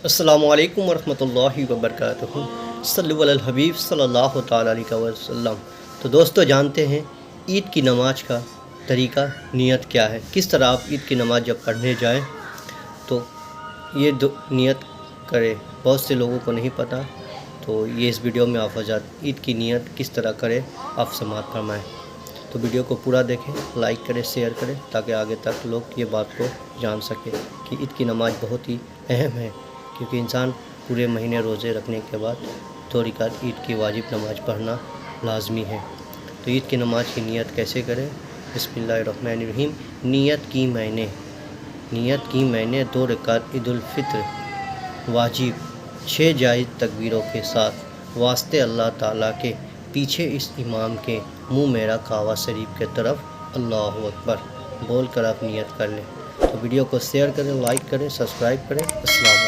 السلام علیکم ورحمۃ اللہ وبرکاتہ۔ صلی علی الحبیب صلی اللہ تعالیٰ علیہ وسلم۔ تو دوستو جانتے ہیں عید کی نماز کا طریقہ، نیت کیا ہے، کس طرح آپ عید کی نماز جب پڑھنے جائیں تو یہ نیت کرے۔ بہت سے لوگوں کو نہیں پتہ، تو یہ اس ویڈیو میں آپ حضرات عید کی نیت کس طرح کرے آپ سماعت فرمائیں۔ تو ویڈیو کو پورا دیکھیں، لائک کریں، شیئر کریں، تاکہ آگے تک لوگ یہ بات کو جان سکیں کہ عید کی نماز بہت ہی اہم ہے، کیونکہ انسان پورے مہینے روزے رکھنے کے بعد 2 رکعت عید کی واجب نماز پڑھنا لازمی ہے۔ تو عید کی نماز کی نیت کیسے کریں؟ بسم اللہ الرحمن الرحیم۔ نیت کی میں نے 2 رکعت عید الفطر واجب 6 جائز تکبیروں کے ساتھ واسطے اللہ تعالیٰ کے پیچھے اس امام کے منہ میرا کعبہ شریف کے طرف اللہ اکبر بول کر آپ نیت کر لیں۔ تو ویڈیو کو شیئر کریں، لائک کریں، سبسکرائب کریں۔ السلام علیکم۔